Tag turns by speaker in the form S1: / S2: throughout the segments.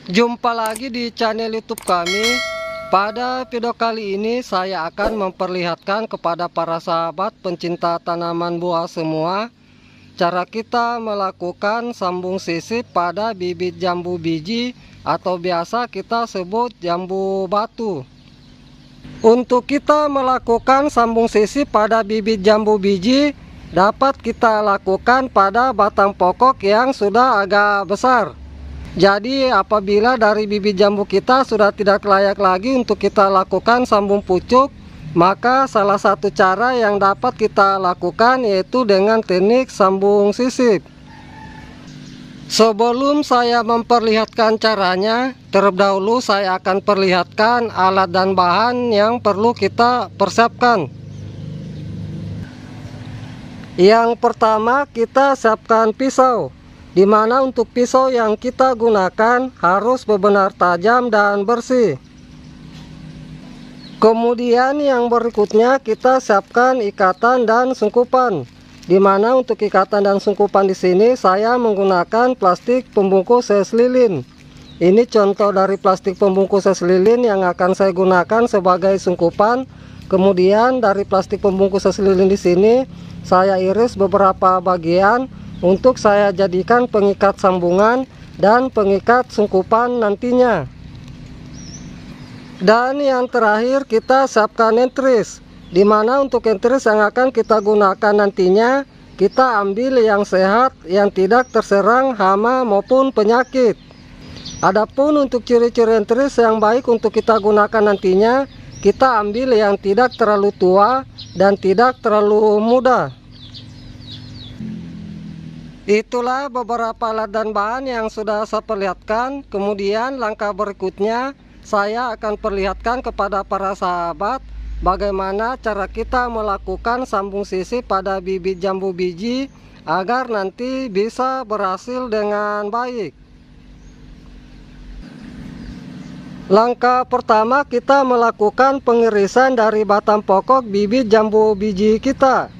S1: Jumpa lagi di channel YouTube kami. Pada video kali ini saya akan memperlihatkan kepada para sahabat pencinta tanaman buah semua cara kita melakukan sambung sisip pada bibit jambu biji atau biasa kita sebut jambu batu. Untuk kita melakukan sambung sisip pada bibit jambu biji dapat kita lakukan pada batang pokok yang sudah agak besar. Jadi apabila dari bibit jambu kita sudah tidak layak lagi untuk kita lakukan sambung pucuk, maka salah satu cara yang dapat kita lakukan yaitu dengan teknik sambung sisip. Sebelum saya memperlihatkan caranya, terlebih dahulu saya akan perlihatkan alat dan bahan yang perlu kita persiapkan. Yang pertama, kita siapkan pisau, di mana untuk pisau yang kita gunakan harus benar-benar tajam dan bersih. Kemudian yang berikutnya kita siapkan ikatan dan sungkupan, di mana untuk ikatan dan sungkupan di sini saya menggunakan plastik pembungkus es lilin. Ini contoh dari plastik pembungkus es lilin yang akan saya gunakan sebagai sungkupan. Kemudian dari plastik pembungkus es lilin di sini saya iris beberapa bagian untuk saya jadikan pengikat sambungan dan pengikat sungkupan nantinya. Dan yang terakhir kita siapkan entris, di mana untuk entris yang akan kita gunakan nantinya kita ambil yang sehat, yang tidak terserang hama maupun penyakit. Adapun untuk ciri-ciri entris yang baik untuk kita gunakan nantinya, kita ambil yang tidak terlalu tua dan tidak terlalu muda. Itulah beberapa alat dan bahan yang sudah saya perlihatkan. Kemudian langkah berikutnya saya akan perlihatkan kepada para sahabat bagaimana cara kita melakukan sambung sisip pada bibit jambu biji agar nanti bisa berhasil dengan baik. Langkah pertama kita melakukan pengirisan dari batang pokok bibit jambu biji kita.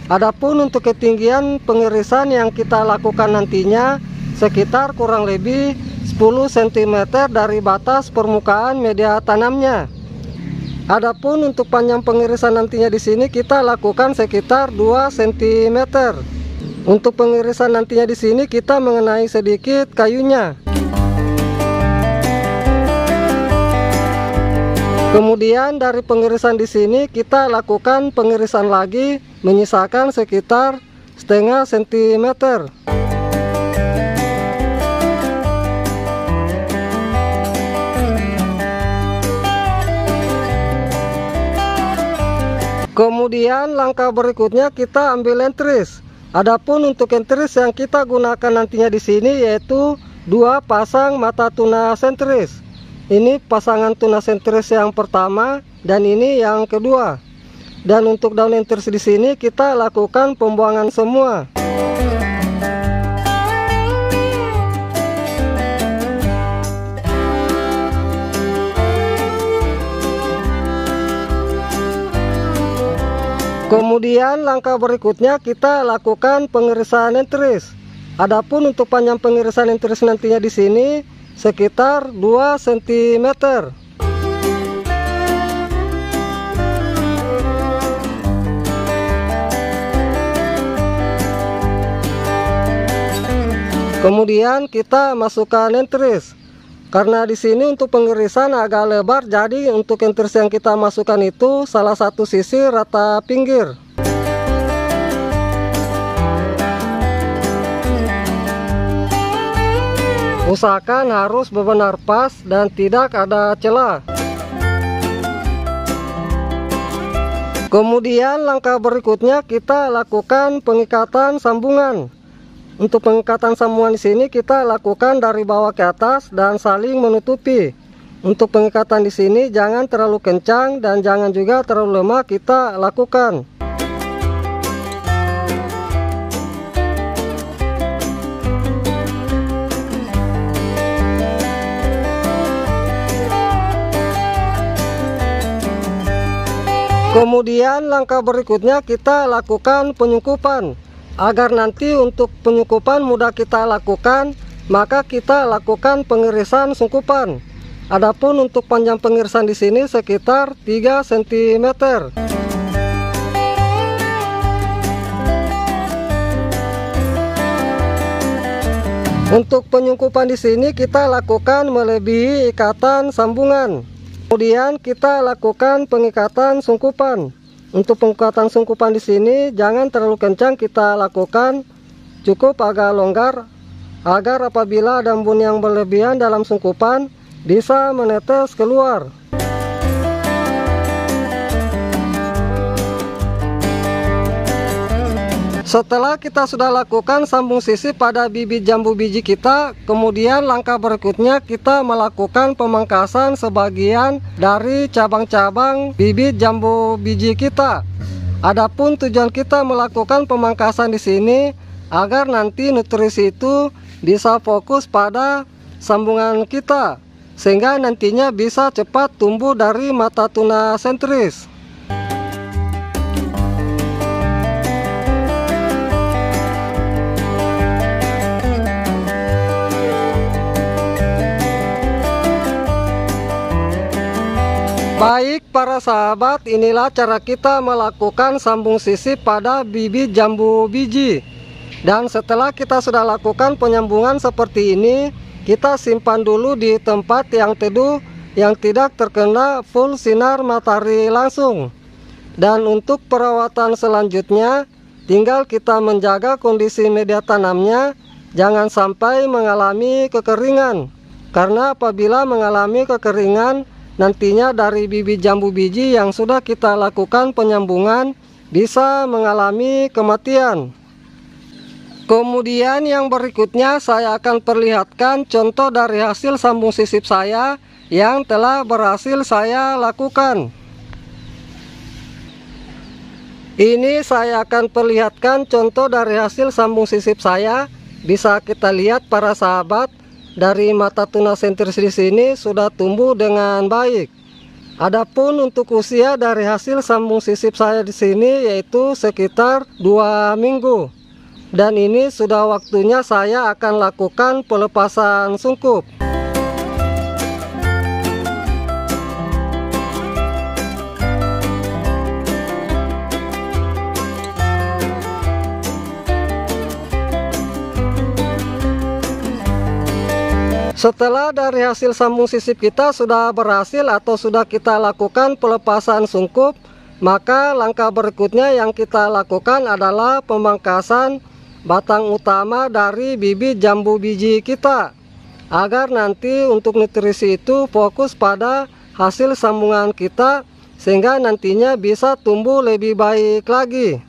S1: Adapun untuk ketinggian pengirisan yang kita lakukan nantinya sekitar kurang lebih 10 cm dari batas permukaan media tanamnya. Adapun untuk panjang pengirisan nantinya di sini kita lakukan sekitar 2 cm. Untuk pengirisan nantinya di sini kita mengenai sedikit kayunya. Kemudian dari pengirisan di sini kita lakukan pengirisan lagi menyisakan sekitar setengah sentimeter. Kemudian langkah berikutnya kita ambil entris. Adapun untuk entris yang kita gunakan nantinya di sini yaitu 2 pasang mata tuna sentris. Ini pasangan tuna sentris yang pertama dan ini yang kedua. Dan untuk daun entris di sini kita lakukan pembuangan semua. Kemudian langkah berikutnya kita lakukan pengirisan entris. Adapun untuk panjang pengirisan entris nantinya di sini sekitar 2 cm. Kemudian kita masukkan entris. Karena di sini untuk pengirisan agak lebar, jadi untuk entris yang kita masukkan itu salah satu sisi rata pinggir. Usahakan harus benar-benar pas dan tidak ada celah. Kemudian langkah berikutnya kita lakukan pengikatan sambungan. Untuk pengikatan sambungan di sini kita lakukan dari bawah ke atas dan saling menutupi. Untuk pengikatan di sini jangan terlalu kencang dan jangan juga terlalu lemah kita lakukan. Kemudian langkah berikutnya kita lakukan penyungkupan. Agar nanti untuk penyungkupan mudah kita lakukan, maka kita lakukan pengirisan sungkupan. Adapun untuk panjang pengirisan di sini sekitar 3 cm. Untuk penyungkupan di sini kita lakukan melebihi ikatan sambungan. Kemudian kita lakukan pengikatan sungkupan. Untuk pengikatan sungkupan di sini jangan terlalu kencang kita lakukan, cukup agak longgar agar apabila ada embun yang berlebihan dalam sungkupan bisa menetes keluar. Setelah kita sudah lakukan sambung sisip pada bibit jambu biji kita, kemudian langkah berikutnya kita melakukan pemangkasan sebagian dari cabang-cabang bibit jambu biji kita. Adapun tujuan kita melakukan pemangkasan di sini agar nanti nutrisi itu bisa fokus pada sambungan kita, sehingga nantinya bisa cepat tumbuh dari mata tuna sentris. Baik para sahabat, inilah cara kita melakukan sambung sisip pada bibit jambu biji. Dan setelah kita sudah lakukan penyambungan seperti ini, kita simpan dulu di tempat yang teduh yang tidak terkena full sinar matahari langsung. Dan untuk perawatan selanjutnya, tinggal kita menjaga kondisi media tanamnya jangan sampai mengalami kekeringan. Karena apabila mengalami kekeringan, nantinya dari bibit jambu biji yang sudah kita lakukan penyambungan bisa mengalami kematian. Kemudian yang berikutnya saya akan perlihatkan contoh dari hasil sambung sisip saya yang telah berhasil saya lakukan. Ini saya akan perlihatkan contoh dari hasil sambung sisip saya. Bisa kita lihat para sahabat, dari mata tuna sentris di sini sudah tumbuh dengan baik. Adapun untuk usia dari hasil sambung sisip saya di sini yaitu sekitar 2 minggu. Dan ini sudah waktunya saya akan lakukan pelepasan sungkup. Setelah dari hasil sambung sisip kita sudah berhasil atau sudah kita lakukan pelepasan sungkup, maka langkah berikutnya yang kita lakukan adalah pemangkasan batang utama dari bibit jambu biji kita, agar nanti untuk nutrisi itu fokus pada hasil sambungan kita, sehingga nantinya bisa tumbuh lebih baik lagi.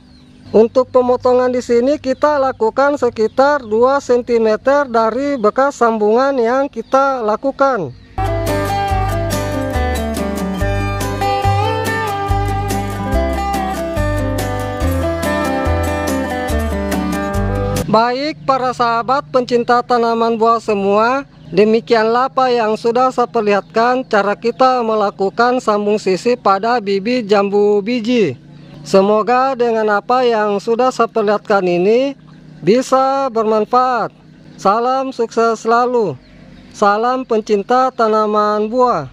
S1: Untuk pemotongan di sini kita lakukan sekitar 2 cm dari bekas sambungan yang kita lakukan. Baik para sahabat pencinta tanaman buah semua, demikianlah apa yang sudah saya perlihatkan cara kita melakukan sambung sisip pada bibit jambu biji. Semoga dengan apa yang sudah saya perlihatkan ini bisa bermanfaat. Salam sukses selalu. Salam pencinta tanaman buah.